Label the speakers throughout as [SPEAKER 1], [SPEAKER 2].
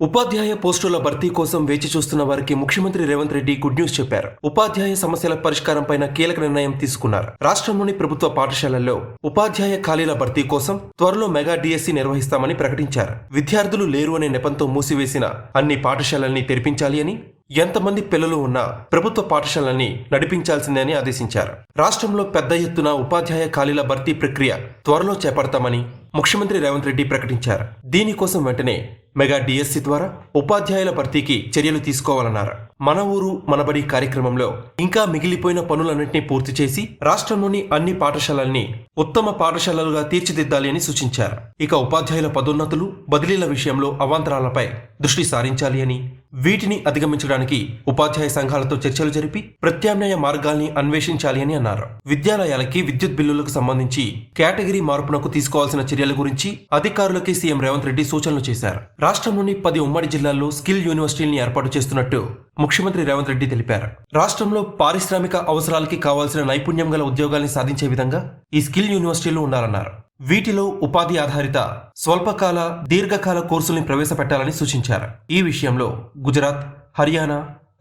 [SPEAKER 1] ఉపాధ్యాయ పోస్టుల భర్తీ కోసం వేచి చూస్తున్న వారికి ముఖ్యమంత్రి రేవంత్ రెడ్డి గుడ్ న్యూస్ చెప్పారు. ఉపాధ్యాయ సమస్యల పరిష్కారంపైన కీలక నిర్ణయం తీసుకున్నారు. రాష్ట్రంలోని ప్రభుత్వ పాఠశాలల్లో ఉపాధ్యాయ ఖాళీల భర్తీ కోసం త్వరలో మెగా డిఎస్సి నిర్వహిస్తామని ప్రకటించారు. విద్యార్థులు లేరు అనే నెపంతో మూసివేసిన అన్ని పాఠశాలల్ని తెరిపించాలి అని, ఎంతమంది పిల్లలు ఉన్నా ప్రభుత్వ పాఠశాలల్ని నడిపించాల్సిందే అని ఆదేశించారు. రాష్ట్రంలో పెద్ద ఎత్తున ఉపాధ్యాయ ఖాళీల భర్తీ ప్రక్రియ త్వరలో చేపడతామని ముఖ్యమంత్రి రేవంత్ రెడ్డి ప్రకటించారు. దీనికోసం వెంటనే మెగా డిఎస్సి ద్వారా ఉపాధ్యాయుల భర్తీకి చర్యలు తీసుకోవాలన్నారు. మన ఊరు మనబడి కార్యక్రమంలో ఇంకా మిగిలిపోయిన పనులన్నింటినీ పూర్తి చేసి రాష్ట్రంలోని అన్ని పాఠశాలల్ని ఉత్తమ పాఠశాలలుగా తీర్చిదిద్దాలి అని సూచించారు. ఇక ఉపాధ్యాయుల పదోన్నతులు, బదిలీల విషయంలో అవాంతరాలపై దృష్టి సారించాలి అని, వీటిని అధిగమించడానికి ఉపాధ్యాయ సంఘాలతో చర్చలు జరిపి ప్రత్యామ్నాయ మార్గాల్ని అన్వేషించాలి అని అన్నారు. విద్యాలయాలకి విద్యుత్ బిల్లులకు సంబంధించి కేటగిరీ మార్పునకు తీసుకోవాల్సిన చర్యల గురించి అధికారులకి సీఎం రేవంత్ రెడ్డి సూచనలు చేశారు. రాష్ట్రంలోని 10 ఉమ్మడి జిల్లాల్లో స్కిల్ యూనివర్సిటీల్ని ఏర్పాటు చేస్తున్నట్టు ముఖ్యమంత్రి రేవంత్ రెడ్డి తెలిపారు. రాష్ట్రంలో పారిశ్రామిక అవసరాలకి కావాల్సిన నైపుణ్యం గల ఉద్యోగాల్ని సాధించే విధంగా ఈ స్కిల్ యూనివర్సిటీలు ఉండాలన్నారు. వీటిలో ఉపాధి ఆధారిత స్వల్పకాల, దీర్ఘకాల కోర్సుల్ని ప్రవేశపెట్టాలని సూచించారు. ఈ విషయంలో గుజరాత్, హర్యానా,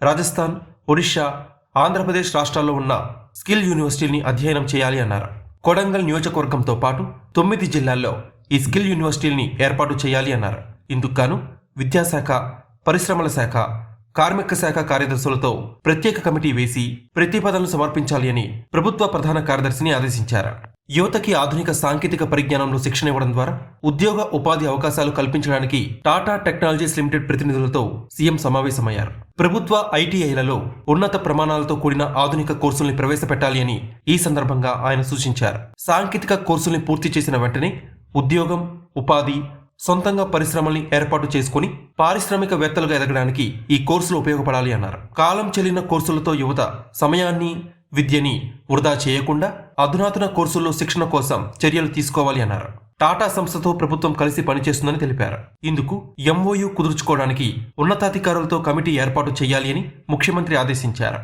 [SPEAKER 1] రాజస్థాన్, ఒడిషా, ఆంధ్రప్రదేశ్ రాష్ట్రాల్లో ఉన్న స్కిల్ యూనివర్సిటీని అధ్యయనం చేయాలి అన్నారు. కొడంగల్ నియోజకవర్గంతో పాటు 9 జిల్లాల్లో ఈ స్కిల్ యూనివర్సిటీల్ని ఏర్పాటు చేయాలి అన్నారు. ఇందుకు విద్యాశాఖ, పరిశ్రమల శాఖ, కార్మిక శాఖ కార్యదర్శులతో ప్రత్యేక కమిటీ వేసి ప్రతిపాదనలు సమర్పించాలి అని ప్రభుత్వ ప్రధాన కార్యదర్శిని ఆదేశించారు. యువతకి ఆధునిక సాంకేతిక పరిజ్ఞానంలో శిక్షణ ఇవ్వడం ద్వారా ఉద్యోగ ఉపాధి అవకాశాలు కల్పించడానికి టాటా టెక్నాలజీస్ లిమిటెడ్ ప్రతినిధులతో సీఎం సమావేశమయ్యారు. ప్రభుత్వ ఐటీఐలలో ఉన్నత ప్రమాణాలతో కూడిన ఆధునిక కోర్సుల్ని ప్రవేశపెట్టాలి అని ఈ సందర్భంగా ఆయన సూచించారు. సాంకేతిక కోర్సుల్ని పూర్తి చేసిన వెంటనే ఉద్యోగం, ఉపాధి, సొంతంగా పరిశ్రమల్ని ఏర్పాటు చేసుకుని పారిశ్రామికవేత్తలుగా ఎదగడానికి ఈ కోర్సులు ఉపయోగపడాలి అన్నారు. కాలం చెల్లిన కోర్సులతో యువత సమయాన్ని, విద్యని వృధా చేయకుండా అధునాతన కోర్సుల్లో శిక్షణ కోసం చర్యలు తీసుకోవాలి అన్నారు. టాటా సంస్థతో ప్రభుత్వం కలిసి పనిచేస్తుందని తెలిపారు. ఇందుకు ఎంఓయూ కుదుర్చుకోవడానికి ఉన్నతాధికారులతో కమిటీ ఏర్పాటు చేయాలి అని ముఖ్యమంత్రి ఆదేశించారు.